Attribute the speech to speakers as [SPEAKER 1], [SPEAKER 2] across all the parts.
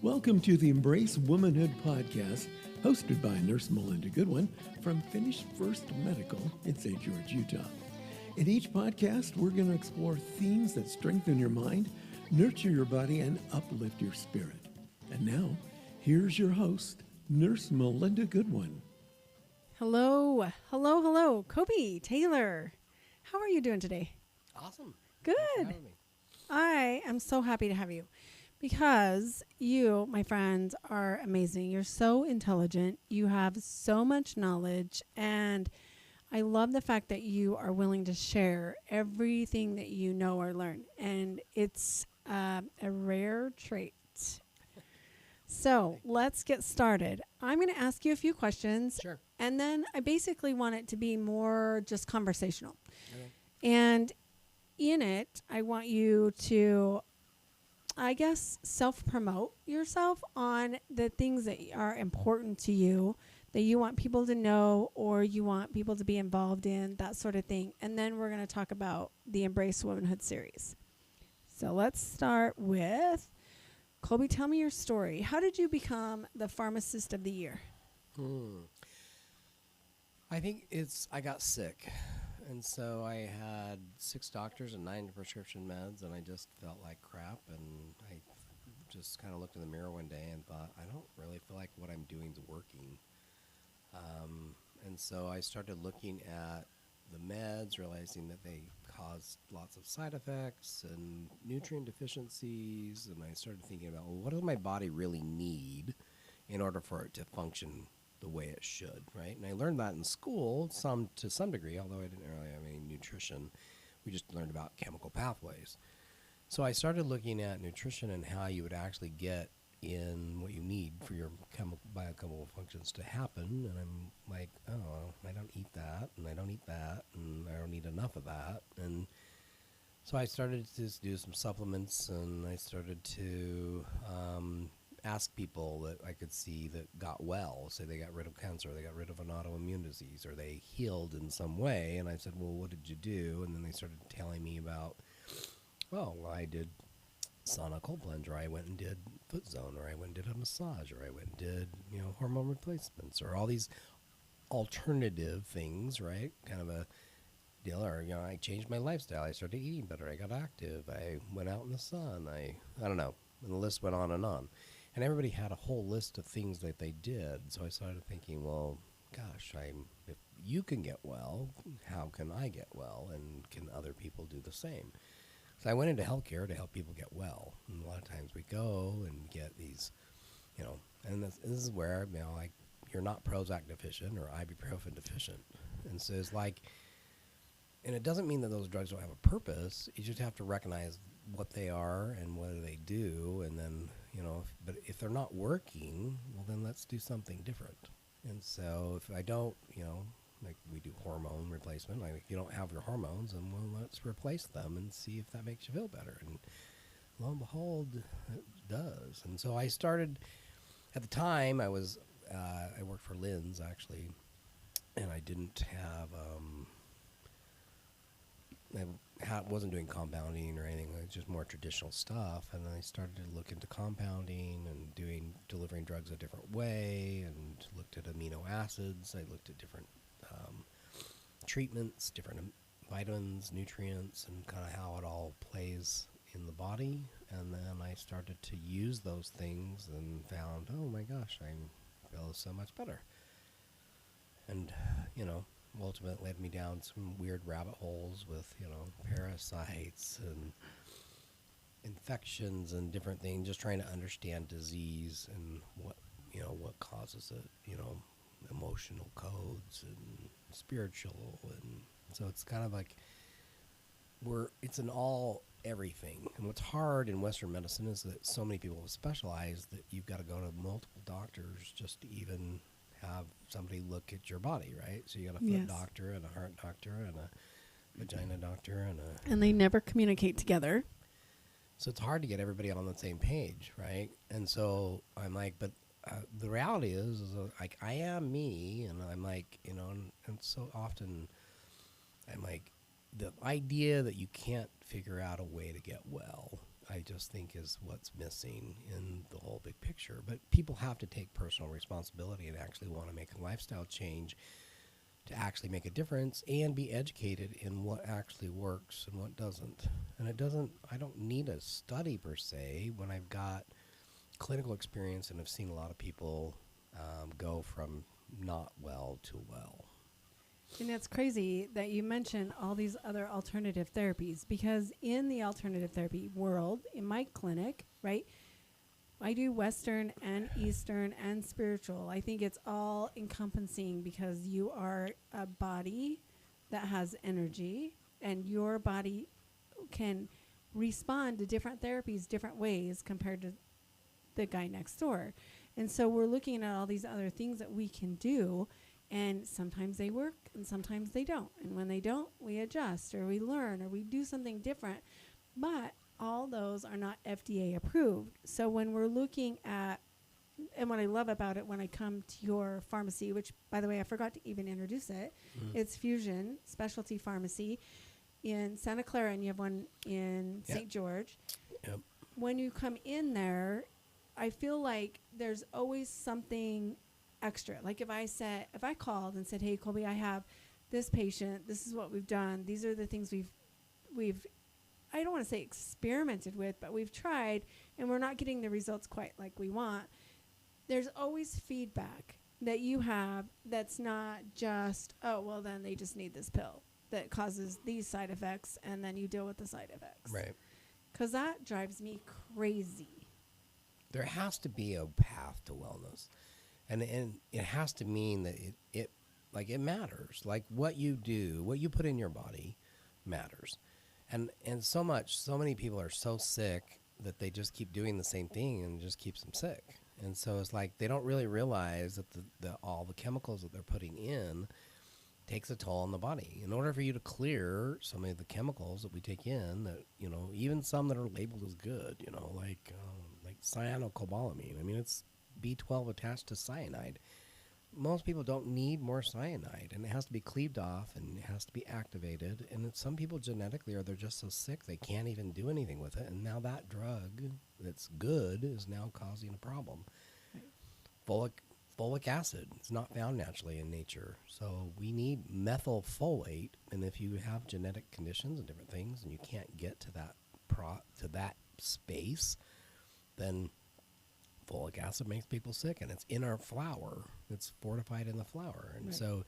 [SPEAKER 1] Welcome to the Embrace Womanhood podcast, hosted by Nurse Melinda Goodwin from Finish First Medical in St. George, Utah. In each podcast, we're going to explore themes that strengthen your mind, nurture your body, and uplift your spirit. And now, here's your host, Nurse Melinda Goodwin.
[SPEAKER 2] Hello. Koby, Taylor. How are you doing today?
[SPEAKER 3] Awesome.
[SPEAKER 2] Good.
[SPEAKER 3] Thanks for having me.
[SPEAKER 2] I am so happy to have you because you, my friend, are amazing. You're so intelligent. You have so much knowledge, and I love the fact that you are willing to share everything that you know or learn, and it's a rare trait. So let's get started. I'm going to ask you a few questions,
[SPEAKER 3] Sure.
[SPEAKER 2] and then I basically want it to be more just conversational.
[SPEAKER 3] Okay.
[SPEAKER 2] And in it, I want you to, I guess, self-promote yourself on the things that are important to you, that you want people to know or you want people to be involved in, that sort of thing. And then we're going to talk about the Embrace Womanhood series. So let's start with, Koby, tell me your story. How did you become the pharmacist of the year?
[SPEAKER 3] I think I got sick. And so I had 6 doctors and 9 prescription meds, and I just felt like crap. And I just kind of looked in the mirror one day and thought, I don't really feel like what I'm doing is working. And so I started looking at the meds, realizing that they caused lots of side effects and nutrient deficiencies. And I started thinking about, well, what does my body really need in order for it to function the way it should, right? And I learned that in school, to some degree, although I didn't really have any nutrition. We just learned about chemical pathways. So I started looking at nutrition and how you would actually get in what you need for your biochemical functions to happen. And I'm like, oh, I don't eat that, and I don't eat that, and I don't eat enough of that. And so I started to do some supplements, and I started to ask people that I could see that got well, say they got rid of cancer, they got rid of an autoimmune disease, or they healed in some way. And I said, well, what did you do? And then they started telling me about, well, I did sauna cold plunge, or I went and did foot zone, or I went and did a massage, or I went and did, hormone replacements, or all these alternative things, right? Kind of a deal. Or, I changed my lifestyle. I started eating better. I got active. I went out in the sun. I don't know. And the list went on. And everybody had a whole list of things that they did. So I started thinking, well, gosh, if you can get well, how can I get well? And can other people do the same? So I went into healthcare to help people get well. And a lot of times we go and get these, and this is where, like, you're not Prozac deficient or ibuprofen deficient. And so it's like, and it doesn't mean that those drugs don't have a purpose. You just have to recognize what they are and what do they do. And then, but if they're not working, well, then let's do something different. And so if I don't, like we do hormone replacement, like if you don't have your hormones, then well, let's replace them and see if that makes you feel better. And lo and behold, it does. And so I started, at the time I worked for Lynn's actually, and I didn't have, I wasn't doing compounding or anything. It was just more traditional stuff. And then I started to look into compounding and delivering drugs a different way, and looked at amino acids. I looked at different treatments, different vitamins, nutrients, and kind of how it all plays in the body. And then I started to use those things and found, oh my gosh, I feel so much better. And, ultimately led me down some weird rabbit holes with, parasites and infections and different things, just trying to understand disease and what causes it, emotional codes and spiritual. And so it's kind of like it's an everything. And what's hard in Western medicine is that so many people specialize that you've got to go to multiple doctors just to even have somebody look at your body, right? So you got a foot doctor and a heart doctor and a vagina doctor
[SPEAKER 2] and they never communicate together.
[SPEAKER 3] So it's hard to get everybody on the same page, right? And so I'm like, but the reality is like I am me, and I'm like, and so often I'm like, the idea that you can't figure out a way to get well, I just think is what's missing in the whole big picture. But people have to take personal responsibility and actually want to make a lifestyle change to actually make a difference and be educated in what actually works and what doesn't. And I don't need a study per se when I've got clinical experience and have seen a lot of people go from not well to well.
[SPEAKER 2] And it's crazy that you mention all these other alternative therapies, because in the alternative therapy world, in my clinic, right, I do Western and Eastern and spiritual. I think it's all encompassing because you are a body that has energy, and your body can respond to different therapies different ways compared to the guy next door. And so we're looking at all these other things that we can do, and sometimes they work and sometimes they don't. And when they don't, we adjust or we learn or we do something different. But all those are not FDA approved. So when we're looking at, and what I love about it when I come to your pharmacy, which, by the way, I forgot to even introduce it, it's Fusion Specialty Pharmacy in Santa Clara, and you have one in St. George.
[SPEAKER 3] Yep.
[SPEAKER 2] When you come in there, I feel like there's always something extra. Like if I called and said, hey, Koby, I have this patient, this is what we've done, these are the things we've I don't want to say experimented with, but we've tried, and we're not getting the results quite like we want. There's always feedback that you have that's not just, oh, well, then they just need this pill that causes these side effects, and then you deal with the side effects.
[SPEAKER 3] Right.
[SPEAKER 2] Because that drives me crazy.
[SPEAKER 3] There has to be a path to wellness. And it has to mean that it matters. Like what you do, what you put in your body matters. And so many people are so sick that they just keep doing the same thing and it just keeps them sick. And so it's like they don't really realize that all the chemicals that they're putting in takes a toll on the body. In order for you to clear some of the chemicals that we take in, that even some that are labeled as good, like cyanocobalamin. I mean, it's B12 attached to cyanide. Most people don't need more cyanide, and it has to be cleaved off and it has to be activated. And some people genetically they're just so sick they can't even do anything with it. And now that drug that's good is now causing a problem. Right. Folic acid, it's not found naturally in nature. So we need methylfolate. And if you have genetic conditions and different things and you can't get to that space, then folic acid makes people sick, and it's in our flour. It's fortified in the flour. And so,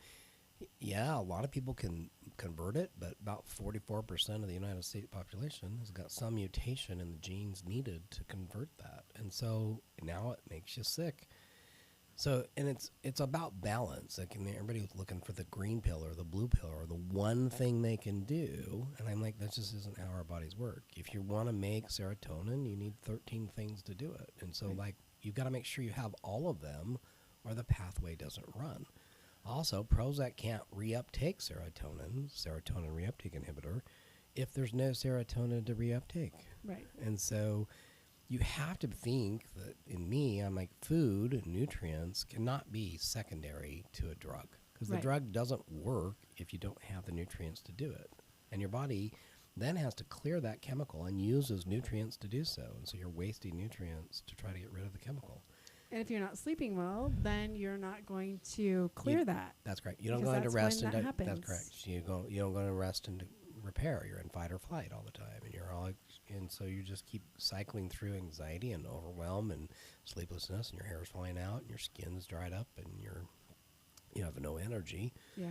[SPEAKER 3] yeah, a lot of people can convert it, but about 44% of the United States population has got some mutation in the genes needed to convert that. And so now it makes you sick. So, and it's about balance. Like, everybody's looking for the green pill or the blue pill or the one thing they can do. And I'm like, that just isn't how our bodies work. If you want to make serotonin, you need 13 things to do it. And so, like, you've got to make sure you have all of them or the pathway doesn't run. Also, Prozac can't reuptake serotonin reuptake inhibitor, if there's no serotonin to reuptake.
[SPEAKER 2] Right.
[SPEAKER 3] And so you have to think that in me, I'm like, food and nutrients cannot be secondary to a drug, because the drug doesn't work if you don't have the nutrients to do it. And your body then has to clear that chemical and uses nutrients to do so. And so you're wasting nutrients to try to get rid of the chemical.
[SPEAKER 2] And if you're not sleeping well, then you're not going to clear that.
[SPEAKER 3] That's correct. You don't go into rest and
[SPEAKER 2] that's
[SPEAKER 3] correct. You don't go into rest and repair. You're in fight or flight all the time, and so you just keep cycling through anxiety and overwhelm and sleeplessness, and your hair's falling out, and your skin's dried up, and you have no energy. Yeah.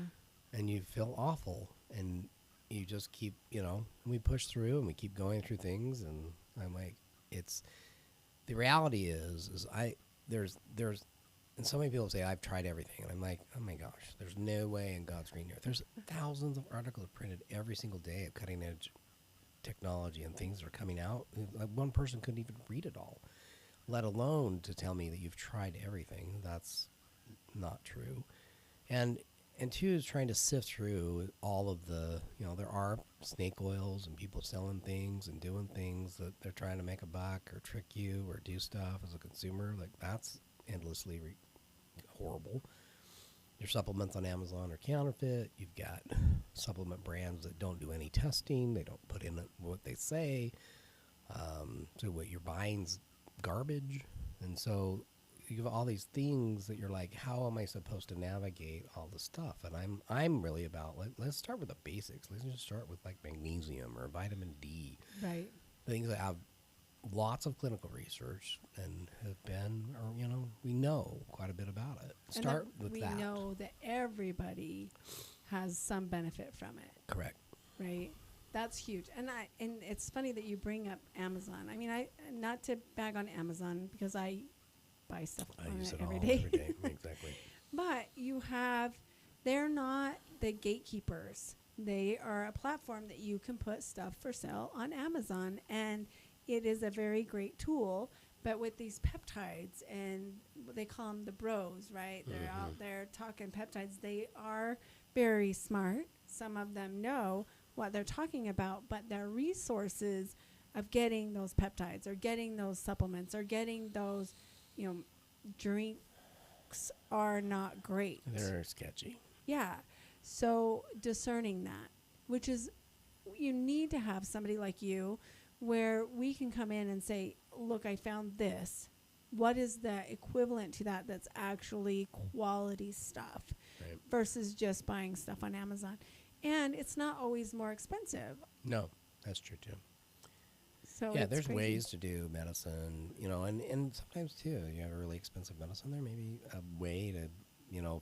[SPEAKER 3] And you feel awful, and you just keep, and we push through and we keep going through things, and I'm like, the reality is there's and so many people say, I've tried everything, and I'm like, oh my gosh, there's no way in God's green earth. There's thousands of articles printed every single day of cutting edge technology and things that are coming out. Like, one person couldn't even read it all, let alone to tell me that you've tried everything. That's not true. And two is trying to sift through all of the, there are snake oils and people selling things and doing things that they're trying to make a buck or trick you or do stuff as a consumer. Like, that's endlessly horrible. Your supplements on Amazon are counterfeit. You've got supplement brands that don't do any testing. They don't put in what they say. So what you're buying's garbage. And so you have all these things that you're like, how am I supposed to navigate all the stuff? And I'm really about, let's start with the basics. Let's just start with like magnesium or vitamin D.
[SPEAKER 2] Right.
[SPEAKER 3] Things that have lots of clinical research and have been, or, we know quite a bit about it. Start with that.
[SPEAKER 2] We know that everybody has some benefit from it.
[SPEAKER 3] Correct.
[SPEAKER 2] Right. That's huge. And it's funny that you bring up Amazon. I mean, not to bag on Amazon because I buy stuff on it every day.
[SPEAKER 3] Exactly.
[SPEAKER 2] But they're not the gatekeepers. They are a platform that you can put stuff for sale on Amazon, and it is a very great tool. But with these peptides, and they call them the bros, right? They're out there talking peptides. They are very smart. Some of them know what they're talking about, but their resources of getting those peptides or getting those supplements or getting those, drinks are not great.
[SPEAKER 3] They're sketchy.
[SPEAKER 2] Yeah. So discerning that, which is, you need to have somebody like you where we can come in and say, look, I found this. What is the equivalent to that that's actually quality stuff versus just buying stuff on Amazon? And it's not always more expensive.
[SPEAKER 3] No, that's true too.
[SPEAKER 2] So
[SPEAKER 3] yeah, there's ways to do medicine, and sometimes too, you have a really expensive medicine. There may be a way to,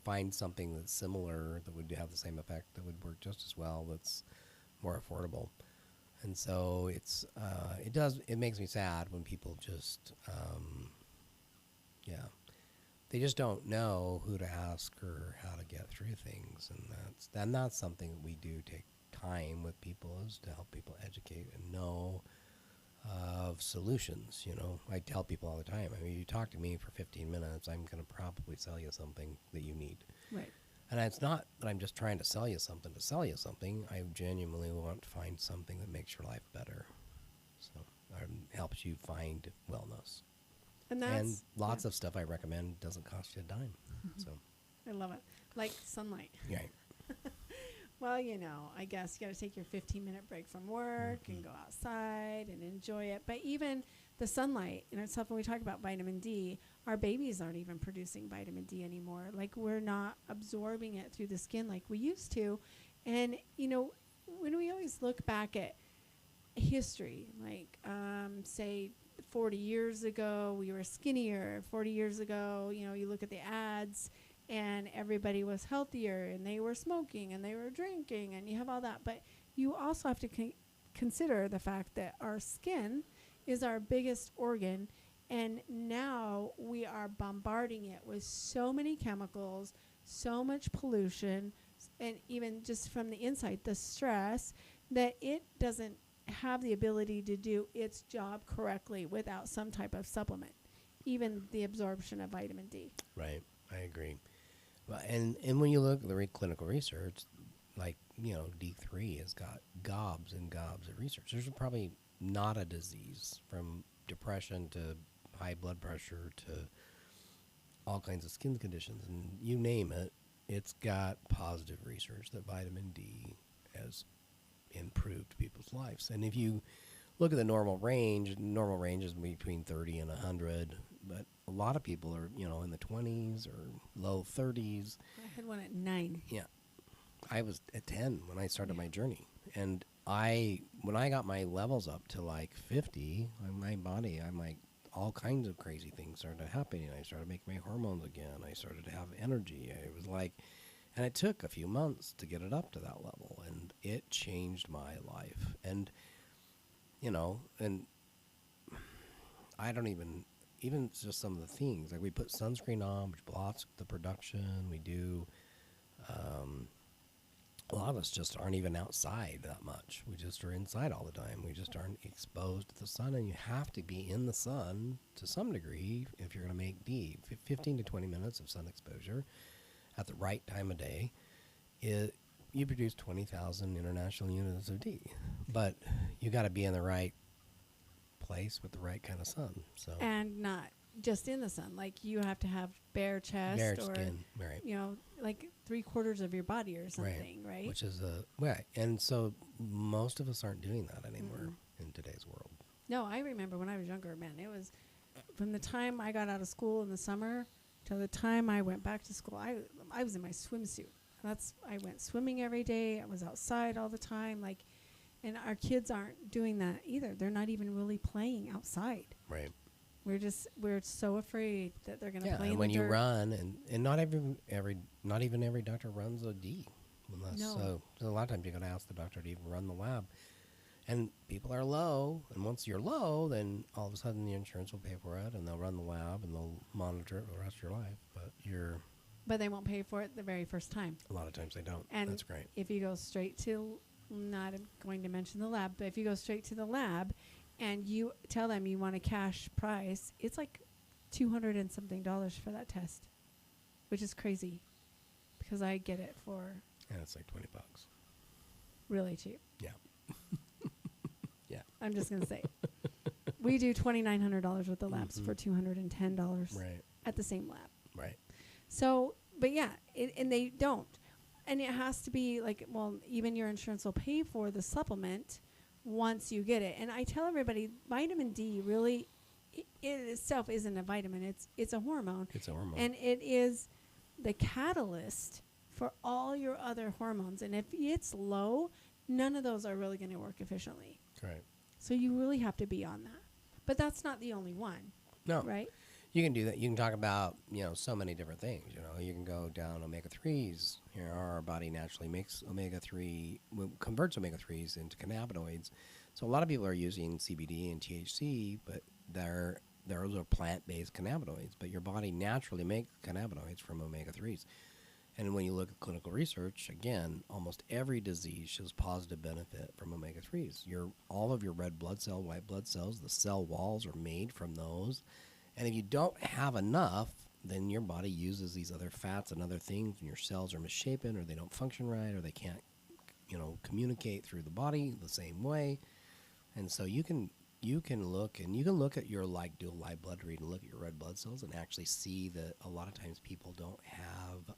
[SPEAKER 3] find something that's similar that would have the same effect that would work just as well. That's more affordable. And so it makes me sad when people just, they just don't know who to ask or how to get through things. And that's something that we do take time with people, is to help people educate and know of solutions. I tell people all the time, you talk to me for 15 minutes, I'm going to probably sell you something that you need.
[SPEAKER 2] Right.
[SPEAKER 3] And it's not that I'm just trying to sell you something. I genuinely want to find something that makes your life better. So helps you find wellness. And lots of stuff I recommend doesn't cost you a dime. So
[SPEAKER 2] I love it. Like sunlight.
[SPEAKER 3] Right.
[SPEAKER 2] Well, I guess you got to take your 15-minute break from work and go outside and enjoy it. But even the sunlight, stuff when we talk about vitamin D, our babies aren't even producing vitamin D anymore. Like, we're not absorbing it through the skin like we used to. And, when we always look back at history, like, say, 40 years ago, we were skinnier. 40 years ago, you look at the ads, and everybody was healthier, and they were smoking, and they were drinking, and you have all that. But you also have to consider the fact that our skin is our biggest organ, and now we are bombarding it with so many chemicals, so much pollution, and even just from the inside, the stress, that it doesn't have the ability to do its job correctly without some type of supplement, even the absorption of vitamin D.
[SPEAKER 3] Right. I agree. Well, and when you look at the clinical research, like, D3 has got gobs and gobs of research. There's probably not a disease, from depression to high blood pressure to all kinds of skin conditions, and you name it, it's got positive research that vitamin D has improved people's lives. And if you look at the normal range is between 30 and 100, but a lot of people are, in the 20s or low 30s.
[SPEAKER 2] I had one at 9.
[SPEAKER 3] Yeah. I was at 10 when I started my journey. And when I got my levels up to like 50, my body, I'm like, all kinds of crazy things started happening. I started making my hormones again. I started to have energy. I was like, and it took a few months to get it up to that level, and it changed my life. And, and I don't even just some of the things, like we put sunscreen on, which blocks the production. We do, a lot of us just aren't even outside that much. We just are inside all the time. We just aren't exposed to the sun, and you have to be in the sun to some degree if you're going to make D. 15 to 20 minutes of sun exposure at the right time of day, you produce 20,000 international units of D. But you got to be in the right place with the right kind of sun. So,
[SPEAKER 2] and not just in the sun. Like, you have to have bare chest,
[SPEAKER 3] bare
[SPEAKER 2] or
[SPEAKER 3] skin, right?
[SPEAKER 2] Like 3/4 of your body or something, right?
[SPEAKER 3] Which is right. And so most of us aren't doing that anymore in today's world.
[SPEAKER 2] No, I remember when I was younger, man, it was from the time I got out of school in the summer till the time I went back to school. I was in my swimsuit. I went swimming every day. I was outside all the time. Like, and our kids aren't doing that either. They're not even really playing outside.
[SPEAKER 3] Right.
[SPEAKER 2] We're so afraid that they're going to play in
[SPEAKER 3] and when
[SPEAKER 2] the
[SPEAKER 3] you
[SPEAKER 2] dirt.
[SPEAKER 3] run, and not even every doctor runs a D. So a lot of times you got to ask the doctor to even run the lab. And people are low, and once you're low, then all of a sudden the insurance will pay for it, and they'll run the lab, and they'll monitor it for the rest of your life.
[SPEAKER 2] But they won't pay for it the very first time.
[SPEAKER 3] A lot of times they don't.
[SPEAKER 2] And
[SPEAKER 3] that's great.
[SPEAKER 2] if you go straight to, not going to mention the lab, but if you go straight to the lab and you tell them you want a cash price, it's like $200 and something for that test, which is crazy because I get it for
[SPEAKER 3] Yeah, it's like $20.
[SPEAKER 2] really cheap.
[SPEAKER 3] Yeah. Yeah.
[SPEAKER 2] I'm just going to say. We do $2,900 with the labs for $210
[SPEAKER 3] Right.
[SPEAKER 2] at the same lab.
[SPEAKER 3] Right.
[SPEAKER 2] So, but yeah, and they don't. And it has to be like, well, even your insurance will pay for the supplement once you get it. And I tell everybody, vitamin D really, it itself isn't a vitamin. It's a hormone.
[SPEAKER 3] It's a hormone.
[SPEAKER 2] And it is the catalyst for all your other hormones. And if it's low, none of those are really going to work efficiently.
[SPEAKER 3] Right.
[SPEAKER 2] So you really have to be on that. But that's not the only one.
[SPEAKER 3] No.
[SPEAKER 2] Right?
[SPEAKER 3] You can do that. You can talk about, so many different things. You can go down omega-3s. Our body naturally makes omega-3, converts omega-3s into cannabinoids. So a lot of people are using CBD and THC, but those are plant-based cannabinoids. But your body naturally makes cannabinoids from omega-3s. And when you look at clinical research, again, almost every disease shows positive benefit from omega-3s. All of your red blood cell, white blood cells, the cell walls are made from those. And if you don't have enough, then your body uses these other fats and other things, and your cells are misshapen, or they don't function right, or they can't, communicate through the body the same way. And so you can look at your dual live blood read and look at your red blood cells and actually see that a lot of times people don't have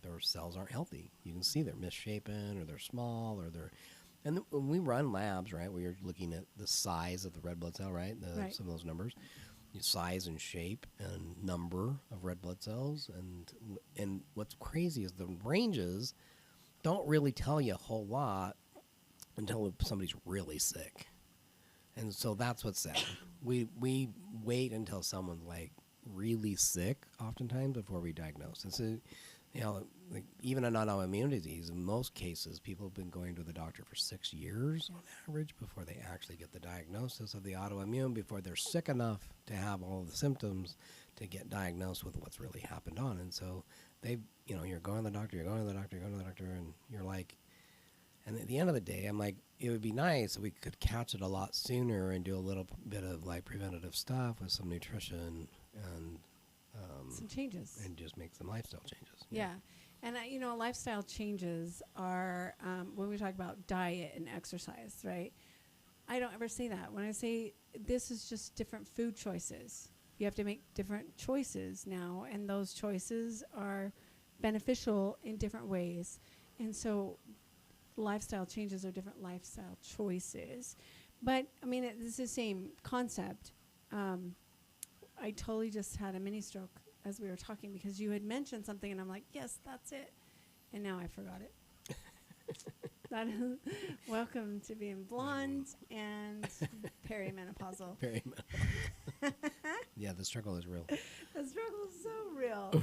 [SPEAKER 3] their cells aren't healthy. You can see they're misshapen, or they're small, or and when we run labs, right, where you're looking at the size of the red blood cell, right, some of those numbers. Size and shape and number of red blood cells, and what's crazy is the ranges don't really tell you a whole lot until somebody's really sick, and so that's what's sad. We wait until someone's like really sick oftentimes before we diagnose. And so, like even an autoimmune disease, in most cases, people have been going to the doctor for 6 years on average before they actually get the diagnosis of the autoimmune, before they're sick enough to have all of the symptoms to get diagnosed with what's really happened on. And so you're going to the doctor, and you're like, and at the end of the day, I'm like, it would be nice if we could catch it a lot sooner and do a little bit of like preventative stuff with some nutrition and
[SPEAKER 2] some changes.
[SPEAKER 3] And just make some lifestyle changes.
[SPEAKER 2] Yeah. And, lifestyle changes are when we talk about diet and exercise, right? I don't ever say that. When I say this is just different food choices, you have to make different choices now, and those choices are beneficial in different ways. And so lifestyle changes are different lifestyle choices. But, it's the same concept. I totally just had a mini stroke as we were talking because you had mentioned something, and I'm like, yes, that's it. And now I forgot it. That is welcome to being blonde and perimenopausal.
[SPEAKER 3] Yeah, the struggle is real.
[SPEAKER 2] The struggle is so real.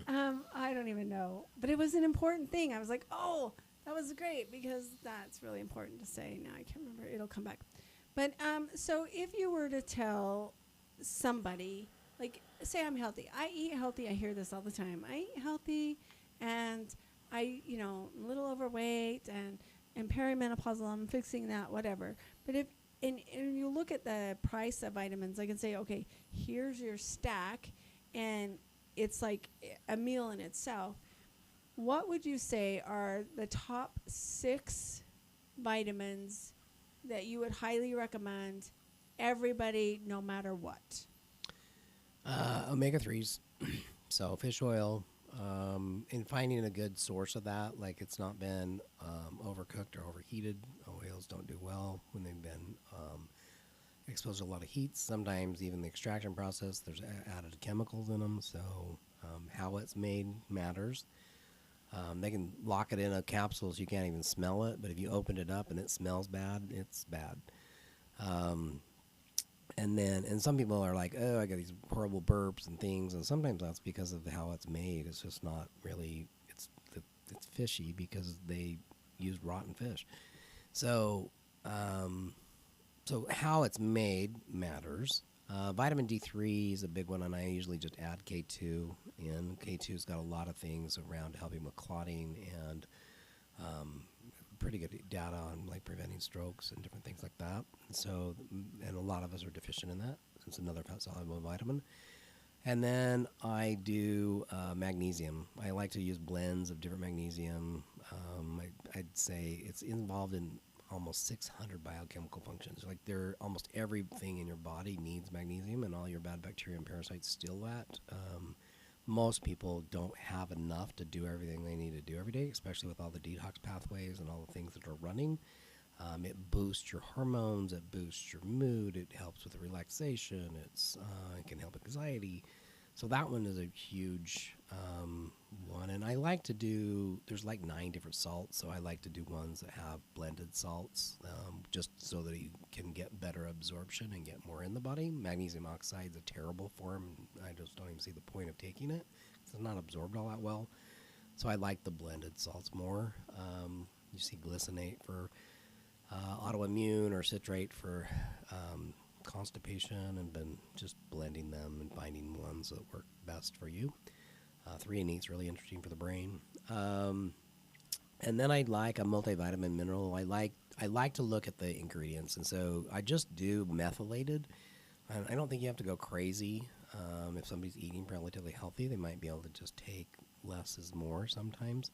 [SPEAKER 2] I don't even know. But it was an important thing. I was like, oh, that was great because that's really important to say. Now I can't remember. It'll come back. But so if you were to tell somebody, like, say I'm healthy. I eat healthy. I hear this all the time. I eat healthy, and I'm a little overweight and perimenopausal. I'm fixing that, whatever. But if and you look at the price of vitamins, I can say, okay, here's your stack, and it's like a meal in itself. What would you say are the top 6 vitamins that you would highly recommend everybody, no matter what?
[SPEAKER 3] Omega-3s, so fish oil, and finding a good source of that, like it's not been overcooked or overheated. Oils don't do well when they've been, exposed to a lot of heat. Sometimes even the extraction process, there's added chemicals in them. So how it's made matters. They can lock it in a capsule so you can't even smell it. But if you open it up and it smells bad, it's bad. And some people are like, oh, I got these horrible burps and things. And sometimes that's because of how it's made. It's just not really, it's fishy because they used rotten fish. So, so how it's made matters. Vitamin D3 is a big one, and I usually just add K2 in. K2's got a lot of things around helping with clotting and pretty good data on like preventing strokes and different things like that. So, and a lot of us are deficient in that. It's another fat soluble vitamin. And then I do magnesium. I like to use blends of different magnesium. I'd say it's involved in almost 600 biochemical functions. Like almost everything in your body needs magnesium, and all your bad bacteria and parasites steal that. Most people don't have enough to do everything they need to do every day, especially with all the detox pathways and all the things that are running. It boosts your hormones, it boosts your mood, it helps with relaxation, it can help anxiety. So that one is a huge one. And I like to do, there's like 9 different salts, so I like to do ones that have blended salts, just so that you can get better absorption and get more in the body. Magnesium oxide is a terrible form. I just don't even see the point of taking it. It's not absorbed all that well. So I like the blended salts more. You see glycinate for autoimmune, or citrate for constipation, and been just blending them and finding ones that work best for you. 3-in-1 is really interesting for the brain. And then I like a multivitamin mineral. I like to look at the ingredients, and so I just do methylated. I don't think you have to go crazy. If somebody's eating relatively healthy, they might be able to just take less is more sometimes.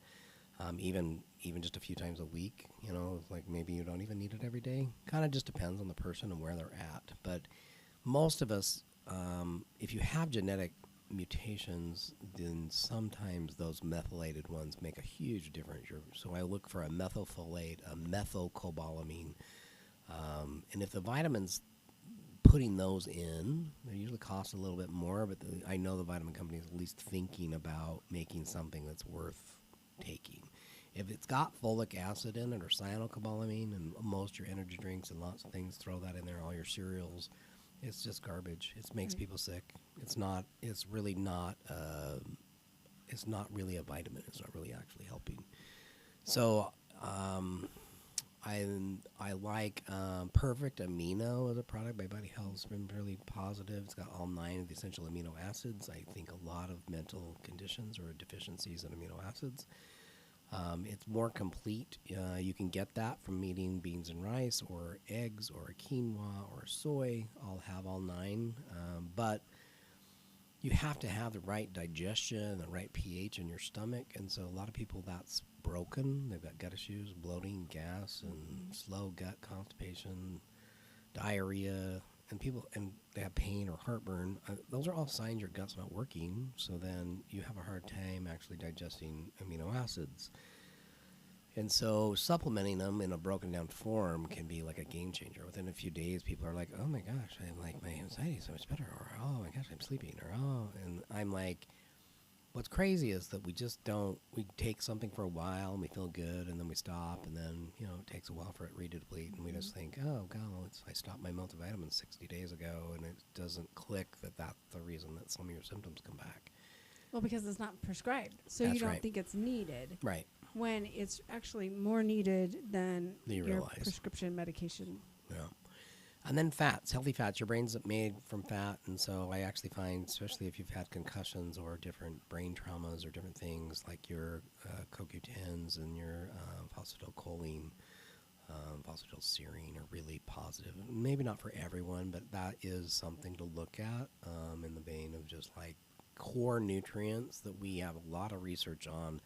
[SPEAKER 3] Even just a few times a week, like maybe you don't even need it every day. Kind of just depends on the person and where they're at. But most of us, if you have genetic mutations, then sometimes those methylated ones make a huge difference. So I look for a methylfolate, a methylcobalamin, and if the vitamins putting those in, they usually cost a little bit more, but I know the vitamin company is at least thinking about making something that's worth taking. If it's got folic acid in it or cyanocobalamin, and most your energy drinks and lots of things throw that in there, all your cereals, it's just garbage. It makes people sick. It's really not a vitamin. It's not really actually helping. So I like Perfect Amino as a product by Body Health. It's been really positive. It's got all 9 of the essential amino acids. I think a lot of mental conditions or deficiencies in amino acids. It's more complete. You can get that from eating beans and rice or eggs or quinoa or soy. All have all 9. But you have to have the right digestion, the right pH in your stomach. And so a lot of people, that's broken. They've got gut issues, bloating, gas, and slow gut constipation, diarrhea, and they have pain or heartburn. Those are all signs your gut's not working. So then you have a hard time actually digesting amino acids. And so supplementing them in a broken down form can be like a game changer. Within a few days, people are like, oh my gosh, my anxiety is so much better. Or, oh my gosh, I'm sleeping. Or, and I'm like, what's crazy is that we take something for a while and we feel good, and then we stop, and then, it takes a while for it to deplete, and we just think, oh god, I stopped my multivitamins 60 days ago, and it doesn't click that that's the reason that some of your symptoms come back.
[SPEAKER 2] Well, because it's not prescribed, so
[SPEAKER 3] That's
[SPEAKER 2] you don't
[SPEAKER 3] right.
[SPEAKER 2] think it's needed.
[SPEAKER 3] Right.
[SPEAKER 2] When it's actually more needed than your prescription medication.
[SPEAKER 3] Yeah. And then fats, healthy fats. Your brain's made from fat, and so I actually find, especially if you've had concussions or different brain traumas or different things, like your CoQ10s and your phosphatidylcholine, phosphatidylserine are really positive. Maybe not for everyone, but that is something to look at in the vein of just like core nutrients that we have a lot of research on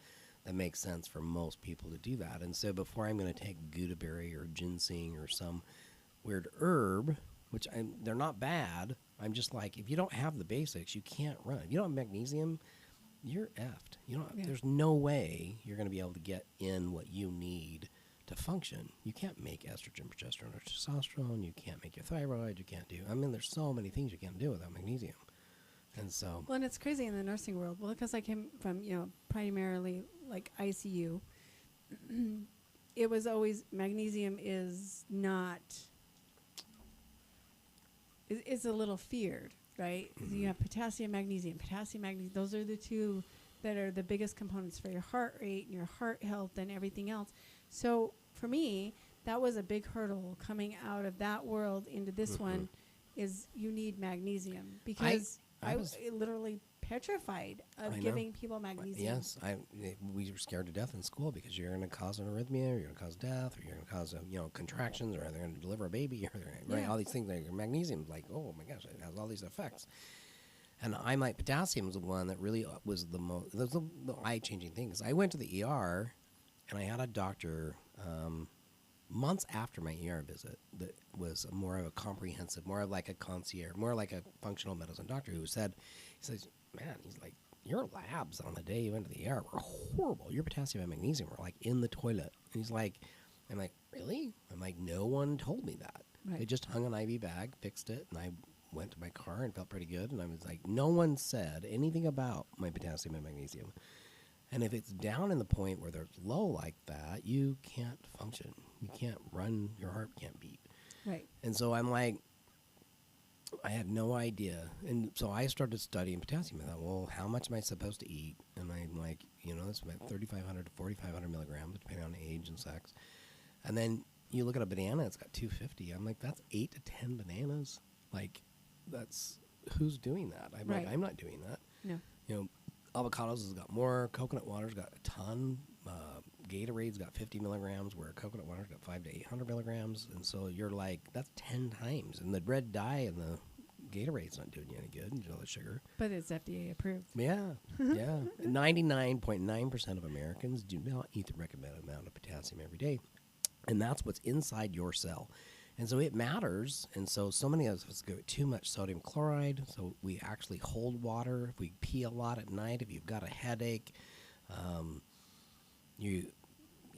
[SPEAKER 3] that makes sense for most people to do that. And so before I'm going to take Goodberry or ginseng or some weird herb, which they're not bad, I'm just like, if you don't have the basics, you can't run. If you don't have magnesium, you're effed. There's no way you're going to be able to get in what you need to function. You can't make estrogen, progesterone, or testosterone. You can't make your thyroid. You can't do. I mean, there's so many things you can't do without magnesium. And so.
[SPEAKER 2] Well, and it's crazy in the nursing world. Well, because I came from, primarily like ICU, it was always magnesium is not, it's a little feared, right? You have potassium, magnesium. Those are the two that are the biggest components for your heart rate and your heart health and everything else. So for me, that was a big hurdle coming out of that world into this one is you need magnesium because I was literally petrified of giving people magnesium.
[SPEAKER 3] Yes, we were scared to death in school because you're going to cause an arrhythmia, or you're going to cause death, or you're going to cause contractions, or they're going to deliver a baby, or right, all these things. Like magnesium, like oh my gosh, it has all these effects. And potassium was the one that really was the eye-changing thing. Because I went to the ER, and I had a doctor months after my ER visit that was more of a comprehensive, more of like a concierge, more like a functional medicine doctor who says, man, he's like, your labs on the day you went to the ER were horrible. Your potassium and magnesium were like in the toilet. And he's like, I'm like, really? I'm like, no one told me that. Right. They just hung an IV bag, fixed it, and I went to my car and felt pretty good. And I was like, no one said anything about my potassium and magnesium. And if it's down in the point where they're low like that, you can't function. You can't run. Your heart can't beat.
[SPEAKER 2] Right.
[SPEAKER 3] And so I'm like, I had no idea. And so I started studying potassium. I thought, well, how much am I supposed to eat? And I'm like, it's about 3,500 to 4,500 milligrams, depending on age and sex. And then you look at a banana, it's got 250. I'm like, that's 8 to 10 bananas. Like, that's, who's doing that? I'm like, I'm not doing that.
[SPEAKER 2] No.
[SPEAKER 3] Avocados has got more. Coconut water's got a ton. Gatorade's got 50 milligrams, where coconut water's got 500 to 800 milligrams. And so you're like, that's 10 times. And the red dye and the Gatorade's not doing you any good, the sugar.
[SPEAKER 2] But it's FDA approved.
[SPEAKER 3] Yeah, yeah. 99.9% of Americans do not eat the recommended amount of potassium every day. And that's what's inside your cell. And so it matters. And so many of us go too much sodium chloride. So we actually hold water. If we pee a lot at night, if you've got a headache, you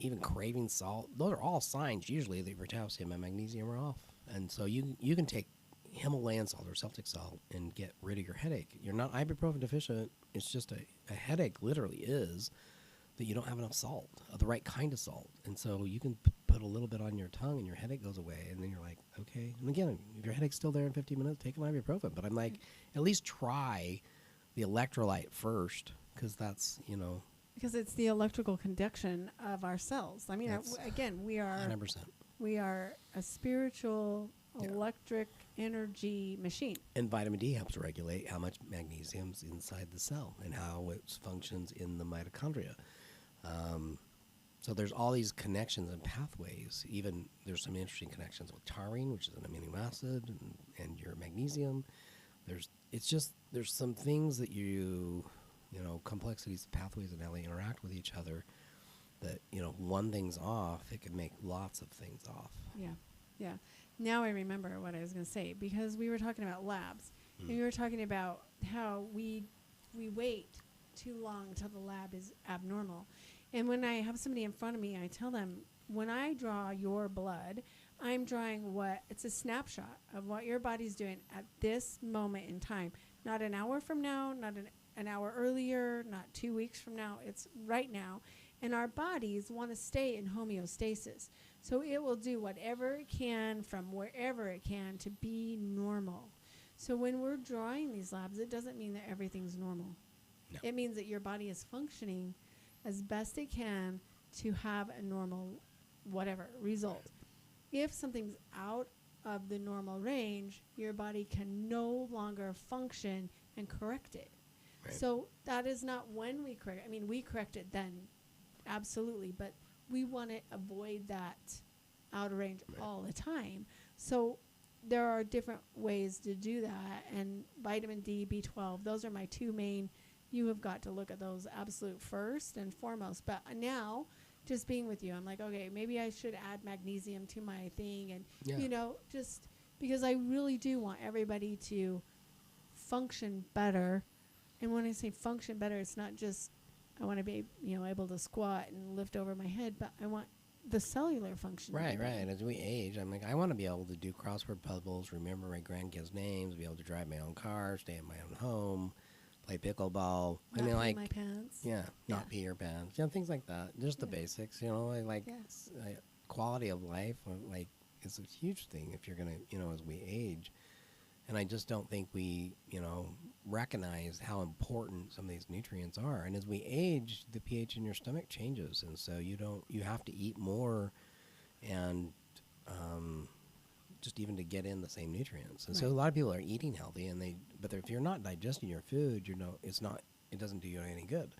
[SPEAKER 3] even craving salt, those are all signs usually that your potassium and magnesium are off. And so you can take Himalayan salt or Celtic salt and get rid of your headache. You're not ibuprofen deficient. It's just a headache literally is that you don't have enough salt, the right kind of salt. And so you can put a little bit on your tongue and your headache goes away. And then you're like, okay. And again, if your headache's still there in 15 minutes, take an ibuprofen. But I'm like, at least try the electrolyte first, because that's,
[SPEAKER 2] Because it's the electrical conduction of our cells. I mean, again, we are
[SPEAKER 3] 100%.
[SPEAKER 2] We are a spiritual electric energy machine.
[SPEAKER 3] And vitamin D helps regulate how much magnesium's inside the cell and how it functions in the mitochondria. So there's all these connections and pathways. Even there's some interesting connections with taurine, which is an amino acid, and your magnesium. There's some things that complexities, pathways, and how they interact with each other. That one thing's off, it can make lots of things off.
[SPEAKER 2] Yeah. Now I remember what I was going to say, because we were talking about labs, and we were talking about how we wait too long till the lab is abnormal. And when I have somebody in front of me, I tell them, when I draw your blood, I'm drawing it's a snapshot of what your body's doing at this moment in time. Not an hour from now, not an hour earlier, not 2 weeks from now. It's right now. And our bodies want to stay in homeostasis. So it will do whatever it can from wherever it can to be normal. So when we're drawing these labs, it doesn't mean that everything's normal.
[SPEAKER 3] No.
[SPEAKER 2] It means that your body is functioning as best it can to have a normal result. If something's out of the normal range, your body can no longer function and correct it. Right. So that is not when we correct it. I mean, we correct it then, absolutely, but we want to avoid that out of range all the time. So there are different ways to do that, and vitamin D, B12, those are my two main. You have got to look at those absolute first and foremost. But now, just being with you, I'm like, okay, maybe I should add magnesium to my thing, and just because I really do want everybody to function better. And when I say function better, it's not just I want to be able to squat and lift over my head, but I want the cellular function.
[SPEAKER 3] Right. As we age, I'm like, I want to be able to do crossword puzzles, remember my grandkids' names, be able to drive my own car, stay in my own home, play pickleball.
[SPEAKER 2] Not pee my pants.
[SPEAKER 3] Not pee your pants. Things like that. Just the basics.
[SPEAKER 2] Yes.
[SPEAKER 3] Quality of life. Is a huge thing if you're gonna, as we age. And I just don't think we, recognize how important some of these nutrients are. And as we age, the pH in your stomach changes, and so you have to eat more, and just even to get in the same nutrients. And so a lot of people are eating healthy, but if you're not digesting your food, it doesn't do you any good.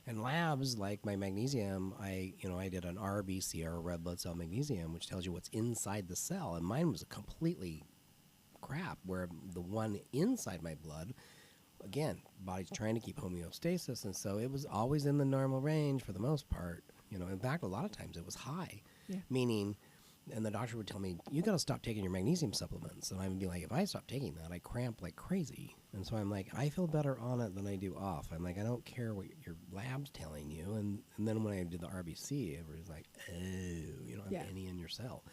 [SPEAKER 3] And labs like my magnesium, I did an RBC, or red blood cell magnesium, which tells you what's inside the cell, and mine was a completely crap, where the one inside my blood, again, body's trying to keep homeostasis, and so it was always in the normal range for the most part. In fact, a lot of times it was high, meaning, and the doctor would tell me, you got to stop taking your magnesium supplements. And I would be like, if I stop taking that, I cramp like crazy. And so I'm like, I feel better on it than I do off. I'm like, I don't care what your lab's telling you. And then when I did the RBC, it was like, oh, you don't have any in your cell.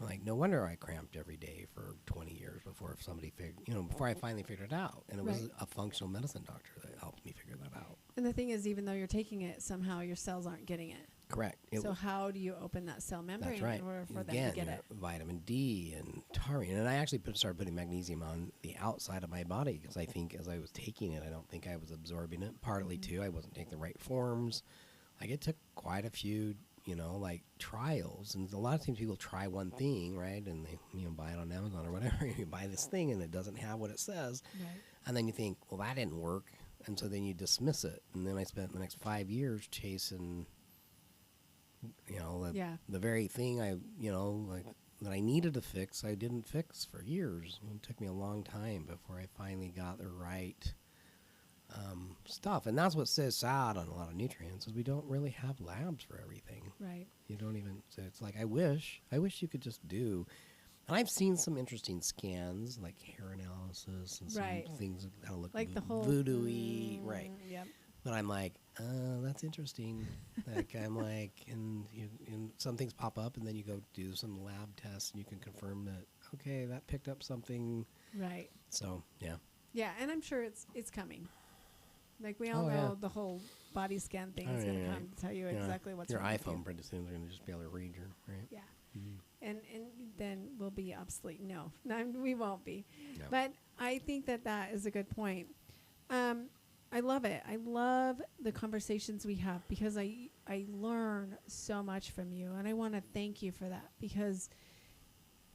[SPEAKER 3] I'm like, no wonder I cramped every day for 20 years before before I finally figured it out. And it was a functional medicine doctor that helped me figure that out.
[SPEAKER 2] And the thing is, even though you're taking it, somehow your cells aren't getting it.
[SPEAKER 3] Correct.
[SPEAKER 2] So how do you open that cell membrane in order for them to get it?
[SPEAKER 3] Vitamin D and taurine. And I actually started putting magnesium on the outside of my body, because I think as I was taking it, I don't think I was absorbing it. Partly, too, I wasn't taking the right forms. It took quite a few trials, and a lot of times people try one thing, right, and they buy it on Amazon or whatever. You buy this thing and it doesn't have what it says, and then you think, well, that didn't work, and so then you dismiss it. And then I spent the next 5 years chasing the very thing that I needed to fix, I didn't fix for years. It took me a long time before I finally got the right stuff. And that's what says sad on a lot of nutrients, is we don't really have labs for everything.
[SPEAKER 2] Right.
[SPEAKER 3] You don't even, so it's like, I wish you could just do. And I've seen some interesting scans, like hair analysis and some things that kind of look
[SPEAKER 2] like the whole
[SPEAKER 3] voodoo-y. Right.
[SPEAKER 2] Yep.
[SPEAKER 3] But I'm like, that's interesting. I'm like, and some things pop up, and then you go do some lab tests, and you can confirm that, okay, that picked up something.
[SPEAKER 2] Right.
[SPEAKER 3] So, yeah.
[SPEAKER 2] Yeah, and I'm sure it's coming. Like, we all know the whole body scan thing is going to come to tell you exactly what's
[SPEAKER 3] your
[SPEAKER 2] wrong
[SPEAKER 3] iPhone
[SPEAKER 2] with
[SPEAKER 3] pretty soon is going to just be able to read your, right?
[SPEAKER 2] Yeah.
[SPEAKER 3] Mm-hmm.
[SPEAKER 2] And then we'll be obsolete. No, we won't be.
[SPEAKER 3] No.
[SPEAKER 2] But I think that is a good point. I love it. I love the conversations we have, because I learn so much from you, and I want to thank you for that, because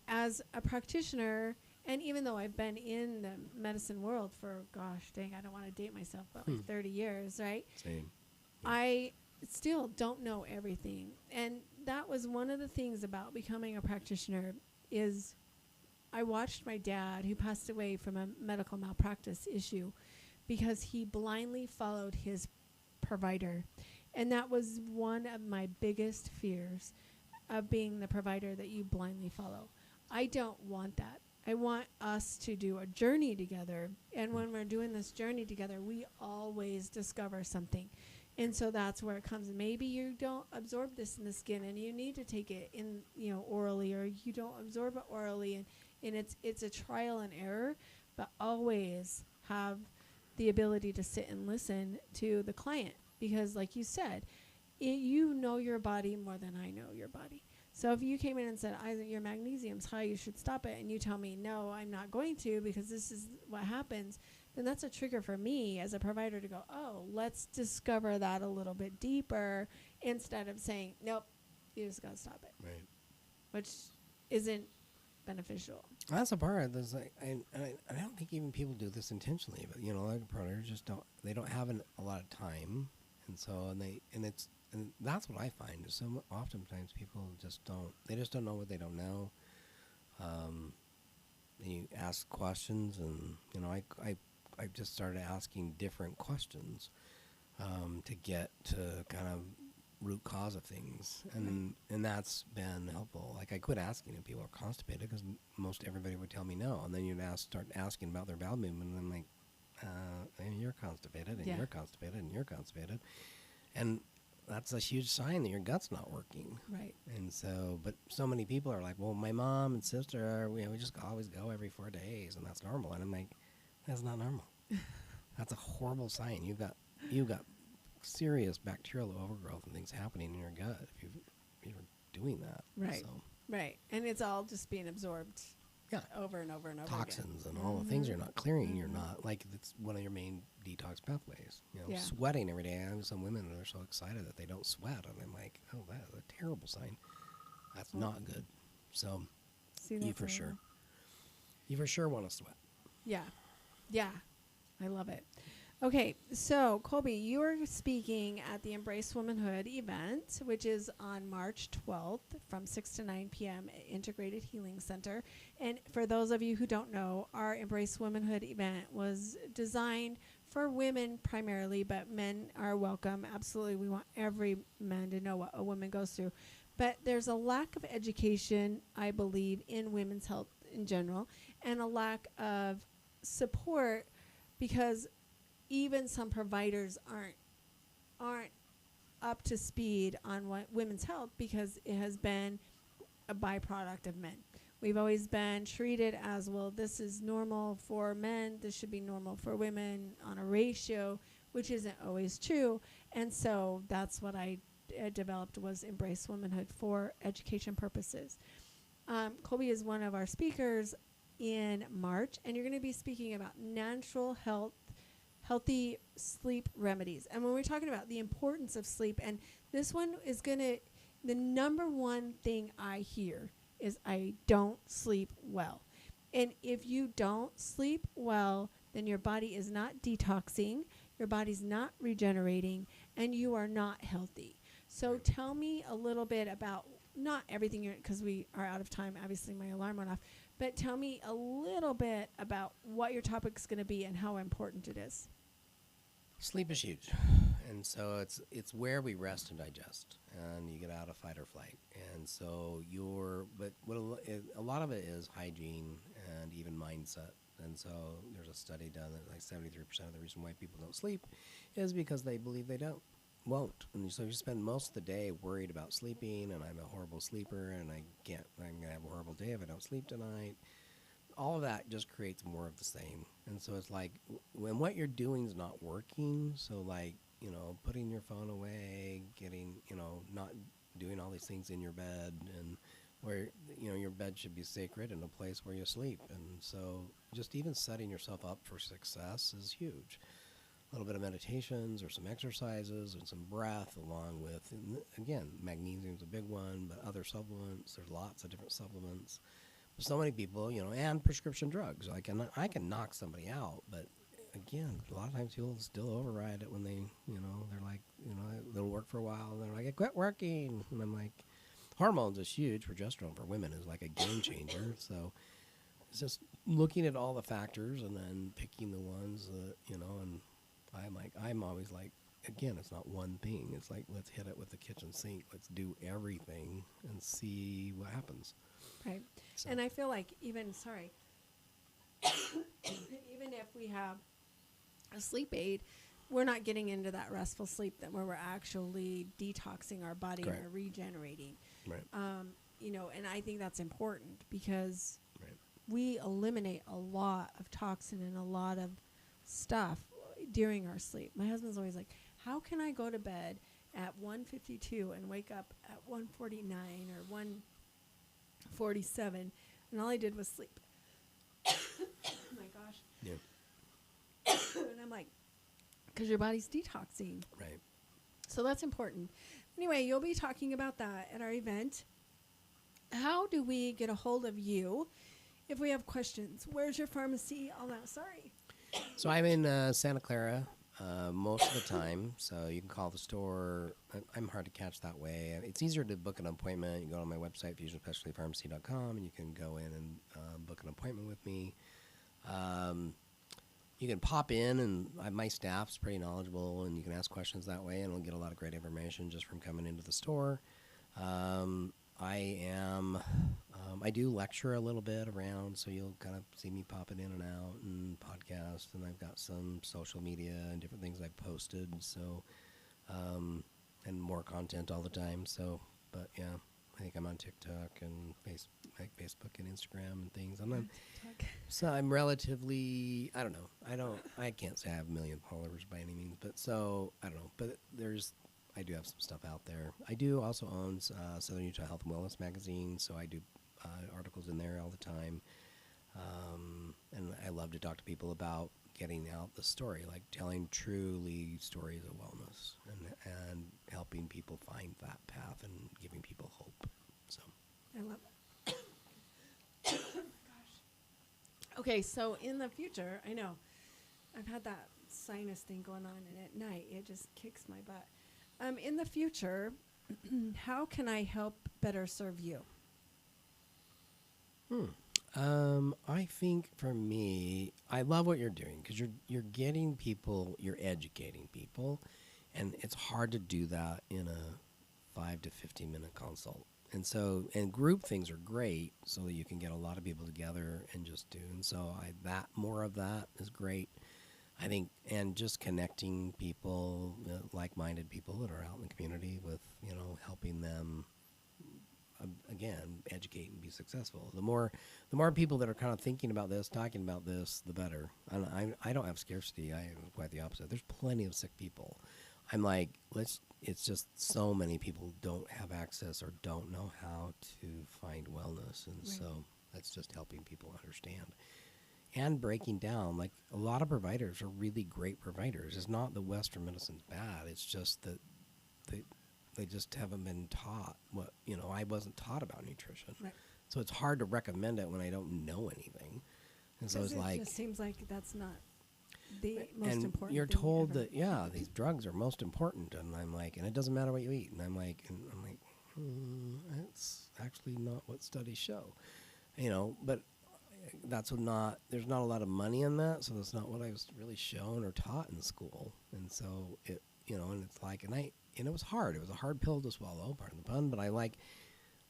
[SPEAKER 2] as a practitioner, and even though I've been in the medicine world for, gosh dang, I don't want to date myself, but like 30 years, right?
[SPEAKER 3] Same. Yeah.
[SPEAKER 2] I still don't know everything. And that was one of the things about becoming a practitioner, is I watched my dad, who passed away from a medical malpractice issue, because he blindly followed his provider. And that was one of my biggest fears, of being the provider that you blindly follow. I don't want that. I want us to do a journey together. And when we're doing this journey together, we always discover something. And so that's where it comes. Maybe you don't absorb this in the skin, and you need to take it in, orally, or you don't absorb it orally. And it's a trial and error, but always have the ability to sit and listen to the client, because like you said, you know your body more than I know your body. So if you came in and said, your magnesium's high, you should stop it, and you tell me, no, I'm not going to, because this is what happens, then that's a trigger for me as a provider to go, oh, let's discover that a little bit deeper, instead of saying, nope, you just got to stop it.
[SPEAKER 3] Right.
[SPEAKER 2] Which isn't beneficial.
[SPEAKER 3] That's a part. There's I don't think even people do this intentionally, but like providers just don't have a lot of time, and so and that's what I find is so oftentimes people just don't know what they don't know. And you ask questions, and I just started asking different questions to get to kind of root cause of things, and that's been helpful. Like, I quit asking if people are constipated, because most everybody would tell me no, and then you'd start asking about their bowel movement, and I'm like, and you're constipated, and you're constipated, and you're constipated, and that's a huge sign that your gut's not working.
[SPEAKER 2] Right.
[SPEAKER 3] And so, but so many people are like, well, my mom and sister, we just always go every 4 days, and that's normal. And I'm like, that's not normal. That's a horrible sign. You've got serious bacterial overgrowth and things happening in your gut if you're doing that.
[SPEAKER 2] Right.
[SPEAKER 3] So,
[SPEAKER 2] Right. And it's all just being absorbed.
[SPEAKER 3] Yeah.
[SPEAKER 2] Over and over and over
[SPEAKER 3] Toxins
[SPEAKER 2] again.
[SPEAKER 3] and all the things you're not clearing. You're not, like, it's one of your main detox pathways.
[SPEAKER 2] Yeah.
[SPEAKER 3] Sweating every day. I have some women that are so excited that they don't sweat, and I'm like, oh, that is a terrible sign. That's not good. So, you for sure want to sweat.
[SPEAKER 2] Yeah. Yeah. I love it. Okay, so Koby, you are speaking at the Embrace Womanhood event, which is on March 12th from 6 to 9 p.m. at Integrated Healing Center. And for those of you who don't know, our Embrace Womanhood event was designed for women primarily, but men are welcome. Absolutely, we want every man to know what a woman goes through. But there's a lack of education, I believe, in women's health in general, and a lack of support because even some providers aren't up to speed on what women's health because it has been a byproduct of men. We've always been treated as, well, this is normal for men, this should be normal for women on a ratio, which isn't always true. And so that's what I developed was Embrace Womanhood for education purposes. Koby is one of our speakers in March, and you're going to be speaking about natural healthy sleep remedies. And when we're talking about the importance of sleep, and this one is the number one thing I hear is I don't sleep well. And if you don't sleep well, then your body is not detoxing, your body's not regenerating, and you are not healthy. So tell me a little bit about, not everything, because we are out of time, obviously my alarm went off, but tell me a little bit about what your topic's going to be and how important it is.
[SPEAKER 3] Sleep is huge, and so it's where we rest and digest, and you get out of fight or flight. And so a lot of it is hygiene and even mindset. And so there's a study done that like 73% of the reason why people don't sleep is because they believe they won't. And so you spend most of the day worried about sleeping, and I'm a horrible sleeper, and I'm gonna have a horrible day if I don't sleep tonight. All of that just creates more of the same. And so it's like when what you're doing is not working, so like, putting your phone away, getting, not doing all these things in your bed, and where, your bed should be sacred and a place where you sleep. And so just even setting yourself up for success is huge. A little bit of meditations or some exercises and some breath along with, and again, magnesium's a big one, but other supplements, there's lots of different supplements. So many people, and prescription drugs. I can knock somebody out, but again, a lot of times people still override it when they, they're like, they'll work for a while, and they're like, it quit working. And I'm like, hormones is huge. Progesterone for women is like a game changer. So it's just looking at all the factors and then picking the ones that, and I'm always like, again, it's not one thing. It's like, let's hit it with the kitchen sink. Let's do everything and see what happens.
[SPEAKER 2] Right.
[SPEAKER 3] So.
[SPEAKER 2] And I feel like even if we have a sleep aid, we're not getting into that restful sleep where we're actually detoxing our body
[SPEAKER 3] Correct.
[SPEAKER 2] and regenerating.
[SPEAKER 3] Right.
[SPEAKER 2] And I think that's important because we eliminate a lot of toxin and a lot of stuff during our sleep. My husband's always like, how can I go to bed at 1:52 and wake up at 1:49 or 1:47, and all I did was sleep? Oh my gosh.
[SPEAKER 3] Yeah.
[SPEAKER 2] And I'm like, because your body's detoxing.
[SPEAKER 3] Right.
[SPEAKER 2] So that's important. Anyway, you'll be talking about that at our event. How do we get a hold of you if we have questions? Where's your pharmacy? All that. Sorry.
[SPEAKER 3] So I'm in Santa Clara most of the time, so you can call the store. I'm hard to catch that way. It's easier to book an appointment. You go on my website, fusionspecialtypharmacy.com, and you can go in and book an appointment with me. You can pop in, and my staff's pretty knowledgeable, and you can ask questions that way, and we'll get a lot of great information just from coming into the store. I do lecture a little bit around, so you'll kind of see me popping in and out and podcasts, and I've got some social media and different things I've posted. So, and more content all the time. So, but yeah, I think I'm on TikTok and Facebook and Instagram and things. So I'm relatively, I don't know. I can't say I have a million followers by any means, but so I don't know. But I do have some stuff out there. I do also own Southern Utah Health and Wellness magazine, so I do articles in there all the time. And I love to talk to people about getting out the story, like telling truly stories of wellness and helping people find that path and giving people hope. So
[SPEAKER 2] I love it. Oh my gosh. Okay, so in the future, I know I've had that sinus thing going on, and at night it just kicks my butt. In the future, how can I help better serve you?
[SPEAKER 3] I think for me, I love what you're doing because you're getting people, you're educating people, and it's hard to do that in a 5 to 15 minute consult. And group things are great so that you can get a lot of people together and just do. And so more of that is great. I think, and just connecting people, like-minded people that are out in the community with, helping them again, educate and be successful. The more people that are kind of thinking about this, talking about this, the better. And I don't have scarcity. I have quite the opposite. There's plenty of sick people. I'm like, it's just so many people don't have access or don't know how to find wellness. And
[SPEAKER 2] Right.
[SPEAKER 3] so that's just helping people understand. And breaking down, like a lot of providers are really great providers. It's not that Western medicine's bad. It's just that they just haven't been taught I wasn't taught about nutrition.
[SPEAKER 2] Right.
[SPEAKER 3] So it's hard to recommend it when I don't know anything. And so it's
[SPEAKER 2] It
[SPEAKER 3] like,
[SPEAKER 2] just seems like that's not the most
[SPEAKER 3] and
[SPEAKER 2] important
[SPEAKER 3] you're
[SPEAKER 2] thing
[SPEAKER 3] told
[SPEAKER 2] ever.
[SPEAKER 3] that, these drugs are most important. And I'm like, and it doesn't matter what you eat. And I'm like, that's actually not what studies show, but there's not a lot of money in that. So that's not what I was really shown or taught in school. And so and it's like, and it was hard. It was a hard pill to swallow, pardon the pun, but I like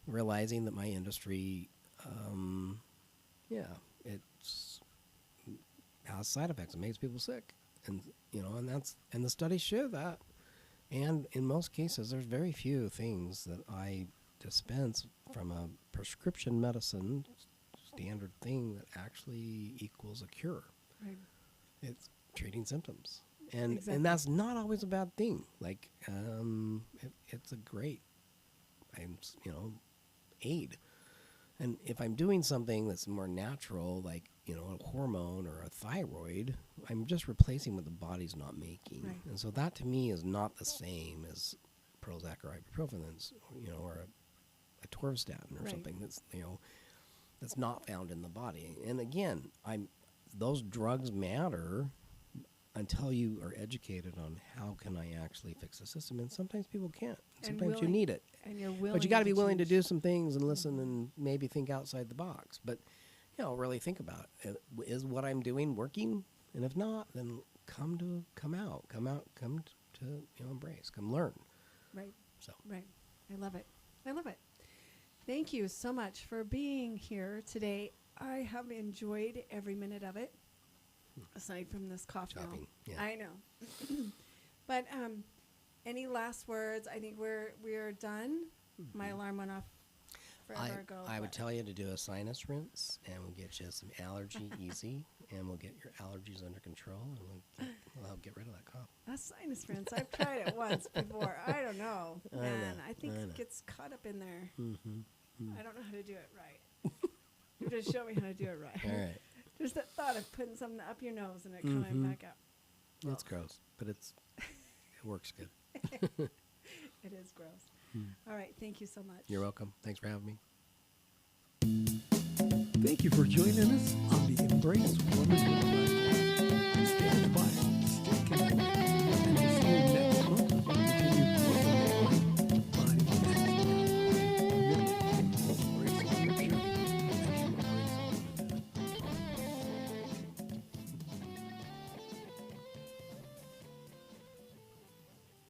[SPEAKER 3] realizing that my industry, it has side effects. It makes people sick. And, and the studies show that. And in most cases, there's very few things that I dispense from a prescription medicine standard thing that actually equals a cure.
[SPEAKER 2] Right.
[SPEAKER 3] It's treating symptoms. And
[SPEAKER 2] Exactly.
[SPEAKER 3] and that's not always a bad thing. Like, it's a great, aid. And if I'm doing something that's more natural, like, a hormone or a thyroid, I'm just replacing what the body's not making.
[SPEAKER 2] Right.
[SPEAKER 3] And so that to me is not the same as Prozac or ibuprofen, or a atorvastatin or
[SPEAKER 2] Right.
[SPEAKER 3] something that's not found in the body. And again, those drugs matter until you are educated on how can I actually fix the system. And sometimes people can't. Sometimes you need it.
[SPEAKER 2] And you're willing.
[SPEAKER 3] But you got to be willing to
[SPEAKER 2] change.
[SPEAKER 3] do some things and listen and maybe think outside the box. But, really think about it. Is what I'm doing working? And if not, then come to embrace, come learn.
[SPEAKER 2] Right.
[SPEAKER 3] So
[SPEAKER 2] Right. I love it. Thank you so much for being here today. I have enjoyed every minute of it, aside from this cough now.
[SPEAKER 3] Chopping, yeah.
[SPEAKER 2] I know. But any last words? I think we're done. My alarm went off forever ago.
[SPEAKER 3] I would
[SPEAKER 2] but-
[SPEAKER 3] tell you to do a sinus rinse, and we'll get you some allergy easy, and we'll get your allergies under control, and we'll help get rid of that cough.
[SPEAKER 2] A sinus rinse. I've tried it once before. I don't know,
[SPEAKER 3] I
[SPEAKER 2] man.
[SPEAKER 3] know,
[SPEAKER 2] I think
[SPEAKER 3] I
[SPEAKER 2] it
[SPEAKER 3] know.
[SPEAKER 2] gets caught up in there.
[SPEAKER 3] Mm-hmm.
[SPEAKER 2] I don't know how to do it right. You just show me how to do it right.
[SPEAKER 3] All right.
[SPEAKER 2] There's that thought of putting something up your nose and it
[SPEAKER 3] Mhm.
[SPEAKER 2] coming back out.
[SPEAKER 3] It's gross, but it works good.
[SPEAKER 2] It is gross. All right. Thank you so much.
[SPEAKER 3] You're welcome. Thanks for having me.
[SPEAKER 1] Thank you for joining us on the Embrace Womanhood podcast.